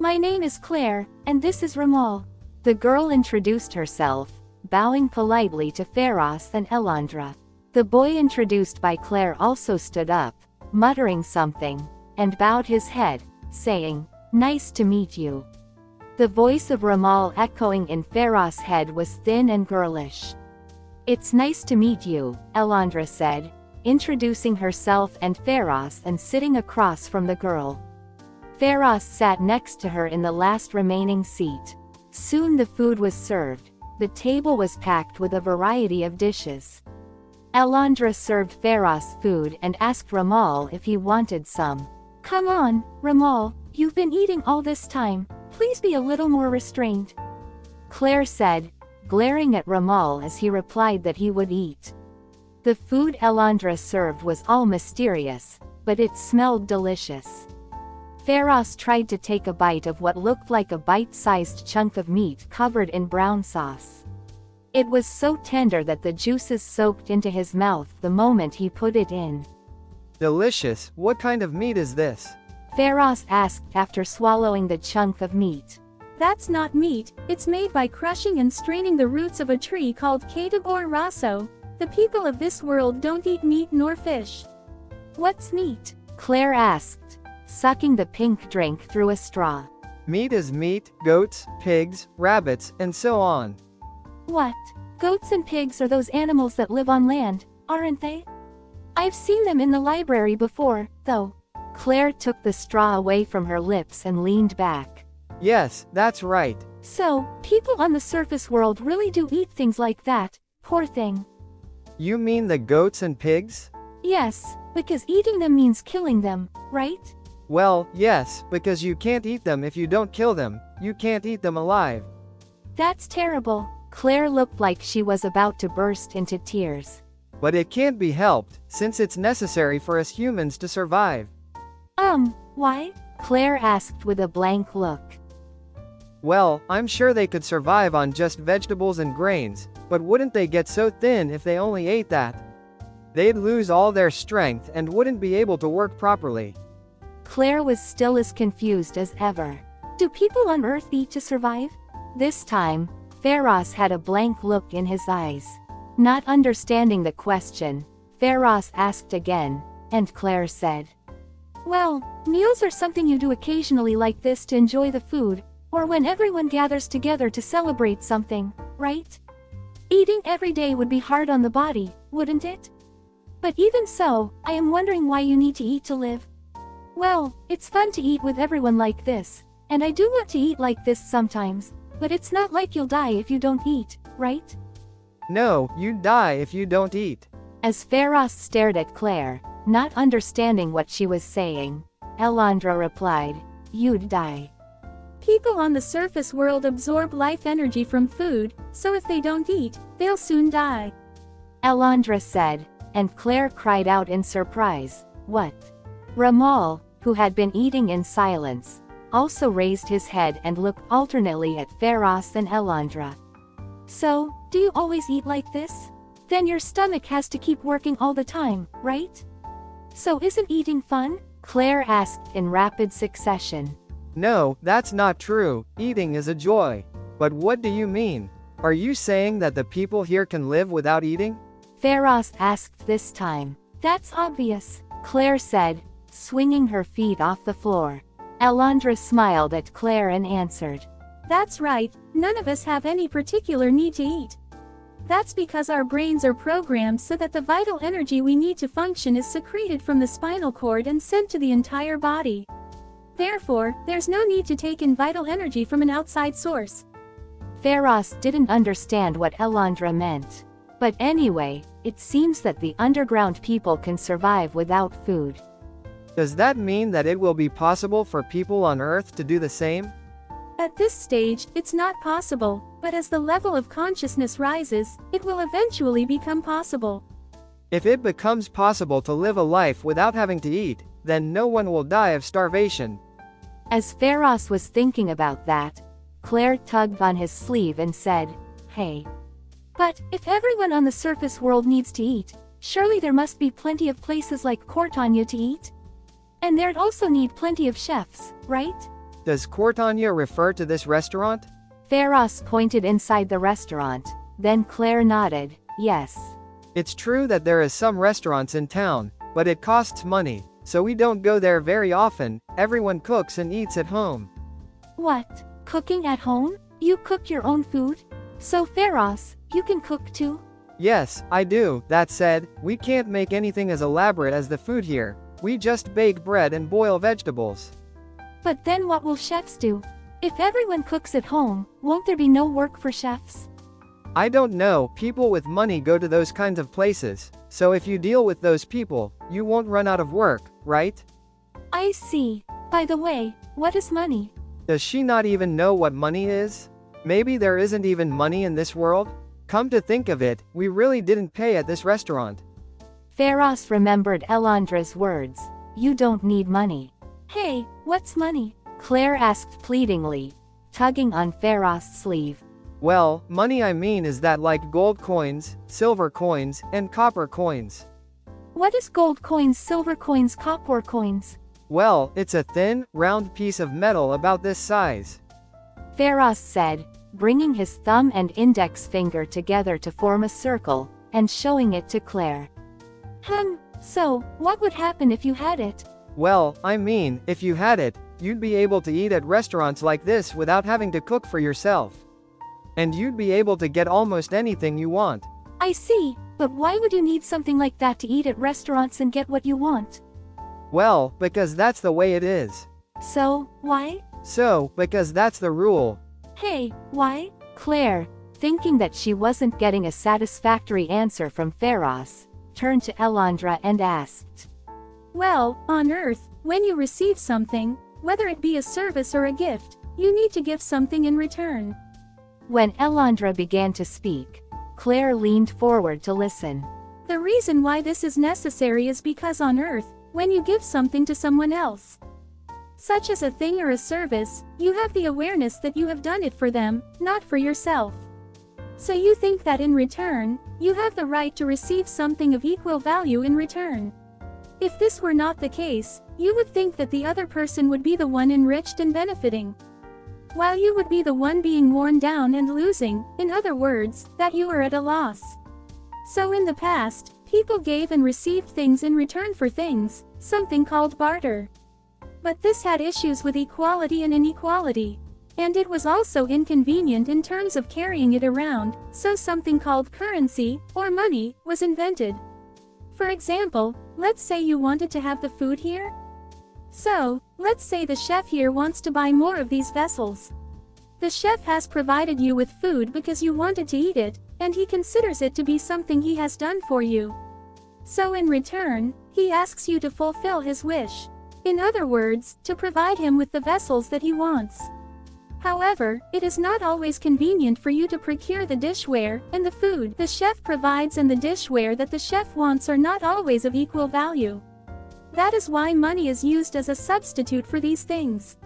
My name is Claire, and this is Ramal. The girl introduced herself, bowing politely to Pharos and Elandra. The boy introduced by Claire also stood up, muttering something, and bowed his head, saying, "Nice to meet you." The voice of Ramal echoing in Pharos' head was thin and girlish. "It's nice to meet you," Elandra said, introducing herself and Pharos and sitting across from the girl. Pharos sat next to her in the last remaining seat. Soon the food was served. The table was packed with a variety of dishes. Elandra served Pharos food and asked Ramal if he wanted some. "Come on, Ramal, you've been eating all this time, please be a little more restrained," Claire said, glaring at Ramal as he replied that he would eat. The food Elandra served was all mysterious, but it smelled delicious. Pharos tried to take a bite of what looked like a bite-sized chunk of meat covered in brown sauce. It was so tender that the juices soaked into his mouth the moment he put it in. Delicious, what kind of meat is this? Pharos asked after swallowing the chunk of meat. That's not meat, it's made by crushing and straining the roots of a tree called Kadabor Raso. The people of this world don't eat meat nor fish. What's meat? Claire asked, sucking the pink drink through a straw. Meat is meat, goats, pigs, rabbits, and so on. What? Goats and pigs are those animals that live on land, aren't they? I've seen them in the library before, though. Claire took the straw away from her lips and leaned back. Yes, that's right. So, people on the surface world really do eat things like that, poor thing. You mean the goats and pigs? Yes, because eating them means killing them, right? Well, yes, because you can't eat them if you don't kill them, you can't eat them alive. That's terrible. Claire looked like she was about to burst into tears. But it can't be helped, since it's necessary for us humans to survive. Why? Claire asked with a blank look. Well, I'm sure they could survive on just vegetables and grains, but wouldn't they get so thin if they only ate that? They'd lose all their strength and wouldn't be able to work properly. Claire was still as confused as ever. Do people on Earth eat to survive? This time, Pharos had a blank look in his eyes. Not understanding the question, Pharos asked again, and Claire said, "Well, meals are something you do occasionally like this to enjoy the food, or when everyone gathers together to celebrate something, right? Eating every day would be hard on the body, wouldn't it? But even so, I am wondering why you need to eat to live. Well, it's fun to eat with everyone like this, and I do want to eat like this sometimes, but it's not like you'll die if you don't eat, right?" No, you'd die if you don't eat. As Pharos stared at Claire, not understanding what she was saying, Elandra replied, "You'd die." People on the surface world absorb life energy from food, so if they don't eat, they'll soon die. Elandra said, and Claire cried out in surprise, "What?" Ramal, who had been eating in silence, also raised his head and looked alternately at Pharos and Elandra. "So, do you always eat like this? Then your stomach has to keep working all the time, right? So isn't eating fun?" Claire asked in rapid succession. No, that's not true, eating is a joy. But what do you mean? Are you saying that the people here can live without eating? Pharos asked this time. "That's obvious," Claire said, swinging her feet off the floor. Elandra smiled at Claire and answered, "That's right, none of us have any particular need to eat. That's because our brains are programmed so that the vital energy we need to function is secreted from the spinal cord and sent to the entire body. Therefore, there's no need to take in vital energy from an outside source." Pharos didn't understand what Elandra meant. But anyway, it seems that the underground people can survive without food. Does that mean that it will be possible for people on Earth to do the same? At this stage, it's not possible, but as the level of consciousness rises, it will eventually become possible. If it becomes possible to live a life without having to eat, then no one will die of starvation. As Pharos was thinking about that, Claire tugged on his sleeve and said, "Hey. But, if everyone on the surface world needs to eat, surely there must be plenty of places like Cortania to eat? And there'd also need plenty of chefs, right?" Does Cortania refer to this restaurant? Feroz pointed inside the restaurant. Then Claire nodded, yes. It's true that there is some restaurants in town, but it costs money, so we don't go there very often. Everyone cooks and eats at home. What? Cooking at home? You cook your own food? So Feroz, you can cook too? Yes, I do. That said, we can't make anything as elaborate as the food here. We just bake bread and boil vegetables. But then what will chefs do? If everyone cooks at home, won't there be no work for chefs? I don't know, people with money go to those kinds of places, so if you deal with those people, you won't run out of work, right? I see. By the way, what is money? Does she not even know what money is? Maybe there isn't even money in this world? Come to think of it, we really didn't pay at this restaurant. Feroz remembered Elandra's words. You don't need money. Hey, what's money? Claire asked pleadingly, tugging on Feroz's sleeve. Well, money I mean is that like gold coins, silver coins, and copper coins. What is gold coins, silver coins, copper coins? Well, it's a thin, round piece of metal about this size. Feroz said, bringing his thumb and index finger together to form a circle, and showing it to Claire. So, what would happen if you had it? Well, I mean, if you had it, you'd be able to eat at restaurants like this without having to cook for yourself. And you'd be able to get almost anything you want. I see, but why would you need something like that to eat at restaurants and get what you want? Well, because that's the way it is. So, why? So, because that's the rule. Hey, why? Claire, thinking that she wasn't getting a satisfactory answer from Feroz, turned to Elandra and asked. Well, on Earth, when you receive something, whether it be a service or a gift, you need to give something in return. When Elandra began to speak, Claire leaned forward to listen. The reason why this is necessary is because on Earth, when you give something to someone else, such as a thing or a service, you have the awareness that you have done it for them, not for yourself. So you think that in return, you have the right to receive something of equal value in return. If this were not the case, you would think that the other person would be the one enriched and benefiting, while you would be the one being worn down and losing, in other words, that you are at a loss. So in the past, people gave and received things in return for things, something called barter. But this had issues with equality and inequality. And it was also inconvenient in terms of carrying it around, so something called currency, or money, was invented. For example, let's say you wanted to have the food here. So, let's say the chef here wants to buy more of these vessels. The chef has provided you with food because you wanted to eat it, and he considers it to be something he has done for you. So in return, he asks you to fulfill his wish. In other words, to provide him with the vessels that he wants. However, it is not always convenient for you to procure the dishware and the food the chef provides, and the dishware that the chef wants are not always of equal value. That is why money is used as a substitute for these things.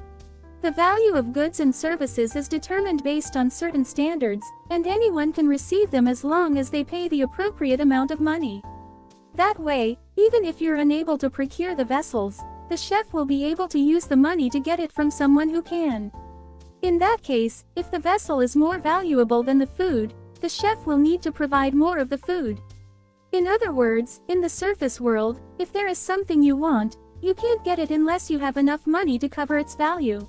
The value of goods and services is determined based on certain standards, and anyone can receive them as long as they pay the appropriate amount of money. That way, even if you're unable to procure the vessels, the chef will be able to use the money to get it from someone who can. In that case, if the vessel is more valuable than the food, the chef will need to provide more of the food. In other words, in the surface world, if there is something you want, you can't get it unless you have enough money to cover its value.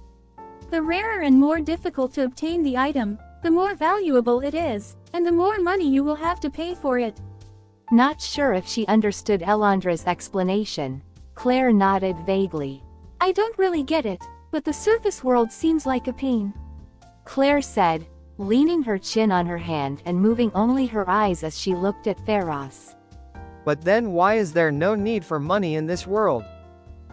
The rarer and more difficult to obtain the item, the more valuable it is, and the more money you will have to pay for it. Not sure if she understood Elandra's explanation, Claire nodded vaguely. I don't really get it, but the surface world seems like a pain. Claire said, leaning her chin on her hand and moving only her eyes as she looked at Feroz. But then why is there no need for money in this world?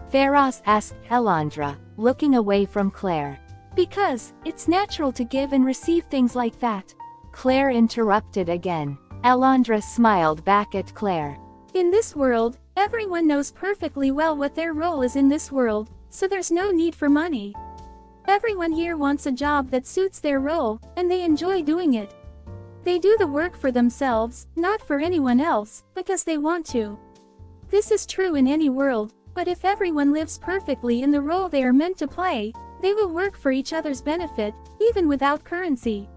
Feroz asked Elandra, looking away from Claire. Because, it's natural to give and receive things like that. Claire interrupted again. Elandra smiled back at Claire. In this world, everyone knows perfectly well what their role is in this world, so there's no need for money. Everyone here wants a job that suits their role, and they enjoy doing it. They do the work for themselves, not for anyone else, because they want to. This is true in any world, but if everyone lives perfectly in the role they are meant to play, They will work for each other's benefit, even without currency.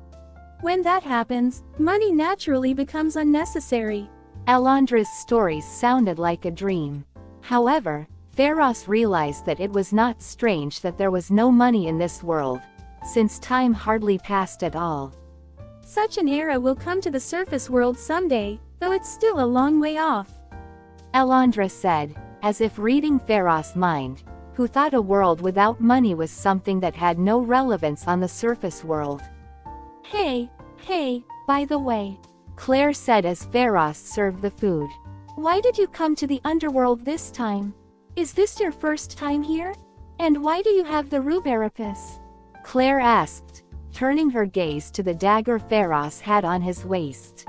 When that happens, money naturally becomes unnecessary. Elandra's stories sounded like a dream. However, Pharos realized that it was not strange that there was no money in this world, since time hardly passed at all. Such an era will come to the surface world someday, though it's still a long way off. Elandra said, as if reading Pharos' mind, who thought a world without money was something that had no relevance on the surface world. Hey, By the way, Claire said as Pharos served the food. why did you come to the underworld this time? Is this your first time here? And why do you have the ruberipus? Claire asked, turning her gaze to the dagger Pharos had on his waist.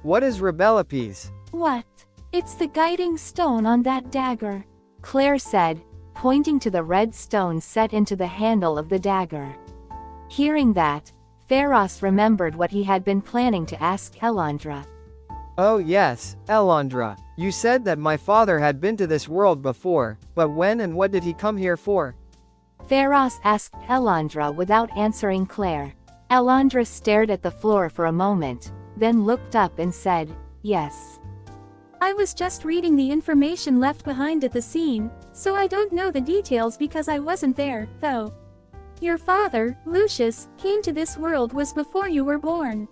What is Rebellipes? What? It's the guiding stone on that dagger. Claire said, pointing to the red stone set into the handle of the dagger. Hearing that, Pharos remembered what he had been planning to ask Elandra. Oh yes, Elandra, you said that my father had been to this world before, but when and what did he come here for? Pharos asked Elandra without answering Claire. Elandra stared at the floor for a moment, then looked up and said, yes. I was just reading the information left behind at the scene, so I don't know the details because I wasn't there, though. Your father, Lucius, came to this world was before you were born.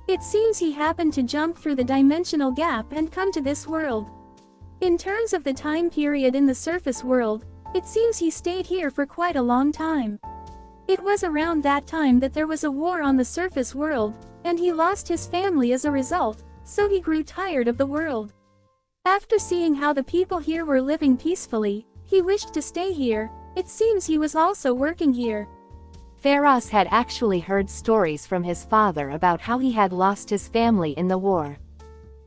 It seems he happened to jump through the dimensional gap and come to this world. In terms of the time period in the surface world, it seems he stayed here for quite a long time. It was around that time that there was a war on the surface world, and he lost his family as a result, so he grew tired of the world. After seeing how the people here were living peacefully, he wished to stay here. It seems he was also working here. Pharos had actually heard stories from his father about how he had lost his family in the war.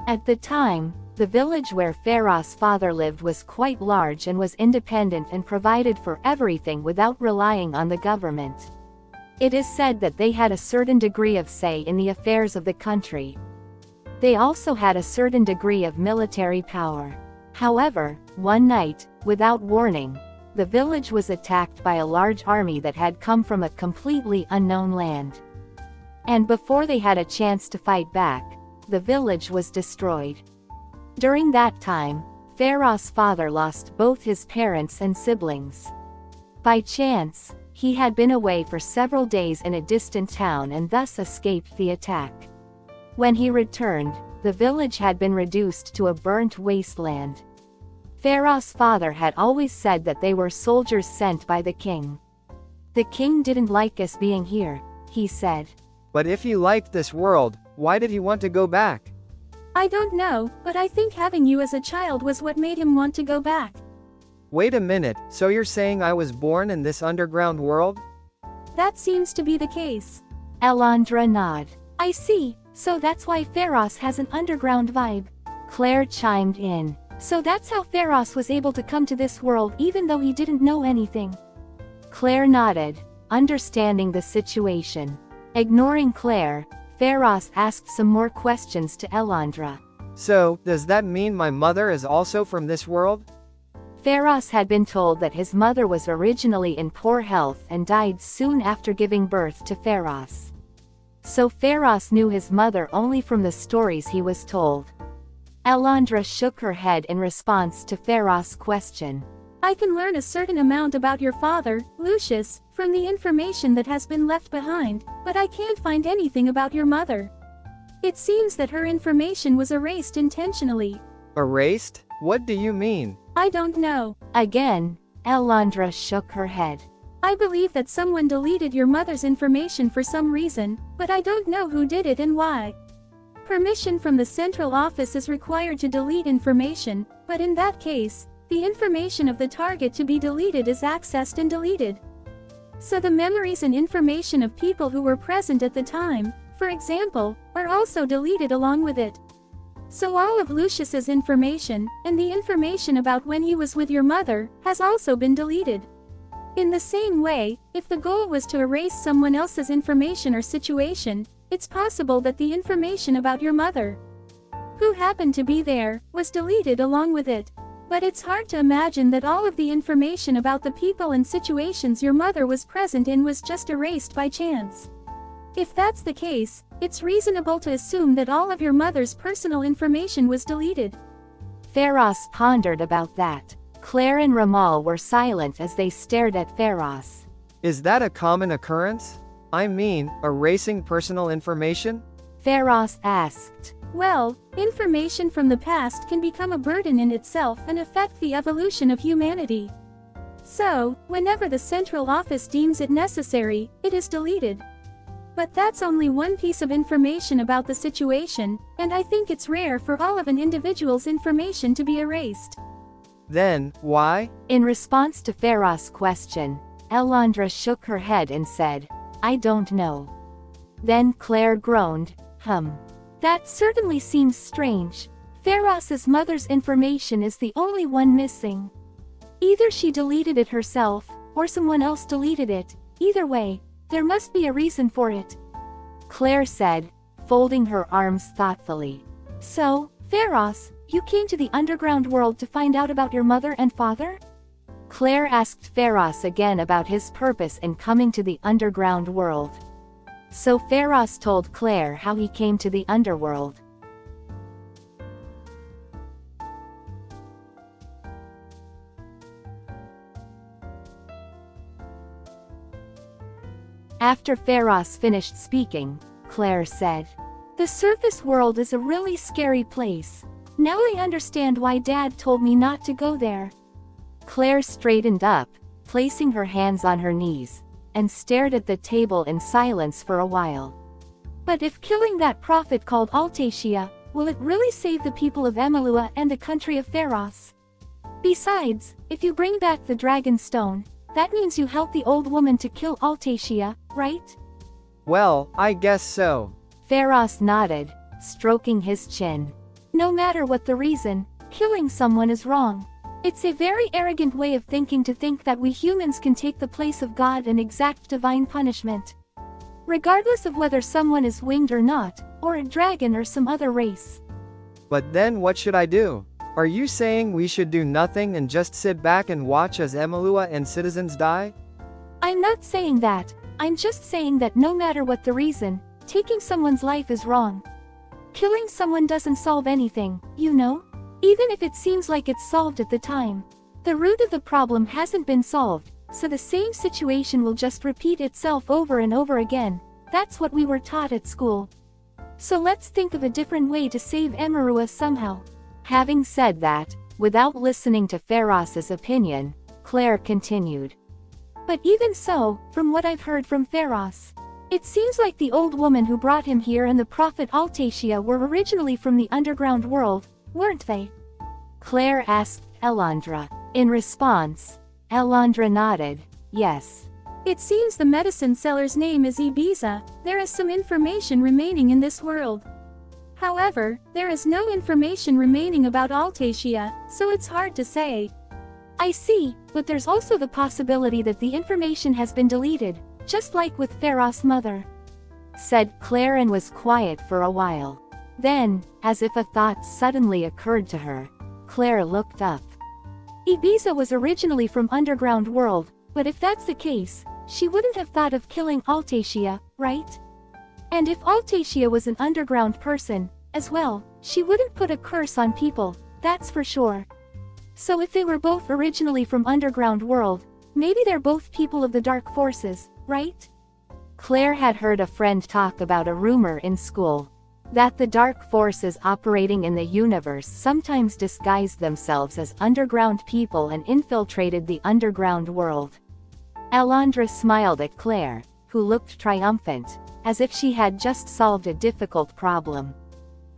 At the time, the village where Pharos' father lived was quite large and was independent and provided for everything without relying on the government. It is said that they had a certain degree of say in the affairs of the country. They also had a certain degree of military power. However, one night, without warning, the village was attacked by a large army that had come from a completely unknown land. And before they had a chance to fight back, the village was destroyed. During that time, Pharos' father lost both his parents and siblings. By chance, he had been away for several days in a distant town and thus escaped the attack. When he returned, the village had been reduced to a burnt wasteland. Pharos' father had always said that they were soldiers sent by the king. The king didn't like us being here, he said. But if he liked this world, why did he want to go back? I don't know, but I think having you as a child was what made him want to go back. Wait a minute, so you're saying I was born in this underground world? That seems to be the case. Elandra nodded. I see, so that's why Pharos has an underground vibe. Claire chimed in. So that's how Pharos was able to come to this world even though he didn't know anything. Claire nodded, understanding the situation. Ignoring Claire, Pharos asked some more questions to Elandra. So, does that mean my mother is also from this world? Pharos had been told that his mother was originally in poor health and died soon after giving birth to Pharos. So Pharos knew his mother only from the stories he was told. Elandra shook her head in response to Pharos' question. I can learn a certain amount about your father, Lucius, from the information that has been left behind, but I can't find anything about your mother. It seems that her information was erased intentionally. Erased? What do you mean? I don't know. Again, Elandra shook her head. I believe that someone deleted your mother's information for some reason, but I don't know who did it and why. Permission from the central office is required to delete information, but in that case, the information of the target to be deleted is accessed and deleted. So the memories and information of people who were present at the time, for example, are also deleted along with it. So all of Lucius's information, and the information about when he was with your mother, has also been deleted. In the same way, if the goal was to erase someone else's information or situation, it's possible that the information about your mother, who happened to be there, was deleted along with it. But it's hard to imagine that all of the information about the people and situations your mother was present in was just erased by chance. If that's the case, it's reasonable to assume that all of your mother's personal information was deleted. Feroz pondered about that. Claire and Ramal were silent as they stared at Feroz. Is that a common occurrence? I mean, erasing personal information? Feroz asked. Well, information from the past can become a burden in itself and affect the evolution of humanity. So, whenever the central office deems it necessary, it is deleted. But that's only one piece of information about the situation, and I think it's rare for all of an individual's information to be erased. Then, why? In response to Feroz's question, Elandra shook her head and said, I don't know. Then Claire groaned, That certainly seems strange. Feroz's mother's information is the only one missing. Either she deleted it herself, or someone else deleted it. Either way, there must be a reason for it. Claire said, folding her arms thoughtfully. So, Feroz, you came to the underground world to find out about your mother and father? Claire asked Feroz again about his purpose in coming to the underground world. So Feroz told Claire how he came to the underworld. After Feroz finished speaking, Claire said, The surface world is a really scary place. Now I understand why Dad told me not to go there. Claire straightened up, placing her hands on her knees, and stared at the table in silence for a while. But if killing that prophet called Altacia, will it really save the people of Emalua and the country of Feroz? Besides, if you bring back the dragon stone, that means you help the old woman to kill Altacia, right? Well, I guess so. Feroz nodded, stroking his chin. No matter what the reason, killing someone is wrong. It's a very arrogant way of thinking to think that we humans can take the place of God and exact divine punishment. Regardless of whether someone is winged or not, or a dragon or some other race. But then what should I do? Are you saying we should do nothing and just sit back and watch as Emalua and citizens die? I'm not saying that. I'm just saying that no matter what the reason, taking someone's life is wrong. Killing someone doesn't solve anything, you know? Even if it seems like it's solved at the time. The root of the problem hasn't been solved, so the same situation will just repeat itself over and over again. That's what we were taught at school. So let's think of a different way to save Emarua somehow. Having said that, without listening to Feroz's opinion, Claire continued. But even so, from what I've heard from Feroz, it seems like the old woman who brought him here and the prophet Altacia were originally from the underground world, weren't they? Claire asked Elandra. In response, Elandra nodded, yes. It seems the medicine seller's name is Ibiza. There is some information remaining in this world. However, there is no information remaining about Altacia, so it's hard to say. I see, but there's also the possibility that the information has been deleted, just like with Feroz's mother. Said Claire and was quiet for a while. Then, as if a thought suddenly occurred to her, Claire looked up. Ibiza was originally from underground world, but if that's the case, she wouldn't have thought of killing Altacia, right? And if Altacia was an underground person, as well, she wouldn't put a curse on people, that's for sure. So if they were both originally from underground world, maybe they're both people of the dark forces, right? Claire had heard a friend talk about a rumor in school, that the dark forces operating in the universe sometimes disguised themselves as underground people and infiltrated the underground world. Elandra smiled at Claire, who looked triumphant, as if she had just solved a difficult problem.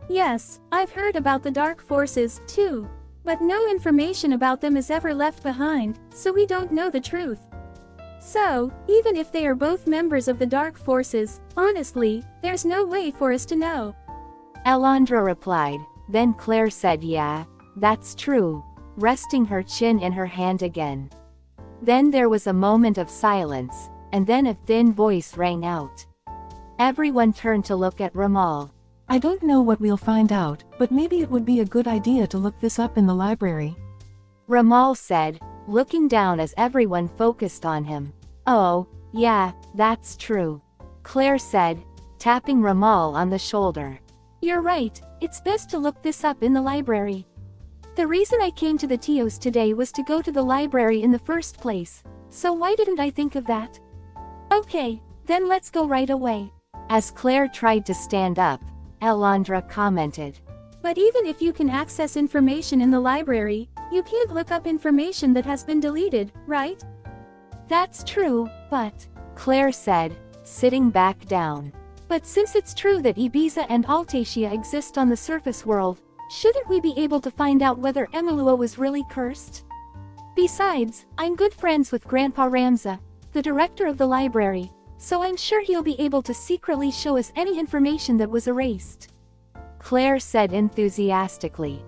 Yes, I've heard about the dark forces, too. But no information about them is ever left behind, so we don't know the truth. So, even if they are both members of the dark forces, honestly, there's no way for us to know. Elandra replied. Then Claire said, yeah, that's true, resting her chin in her hand again. Then there was a moment of silence, and then a thin voice rang out. Everyone turned to look at Ramal. I don't know what we'll find out, but maybe it would be a good idea to look this up in the library. Ramal said, looking down as everyone focused on him. Oh, yeah, that's true. Claire said, tapping Ramal on the shoulder. You're right, it's best to look this up in the library. The reason I came to the Tios today was to go to the library in the first place, so why didn't I think of that? Okay, then let's go right away. As Claire tried to stand up, Elandra commented. But even if you can access information in the library, you can't look up information that has been deleted, right? That's true, but, Claire said, sitting back down. But since it's true that Ibiza and Altacia exist on the surface world, shouldn't we be able to find out whether Emelua was really cursed? Besides, I'm good friends with Grandpa Ramza, the director of the library, so I'm sure he'll be able to secretly show us any information that was erased. Claire said enthusiastically.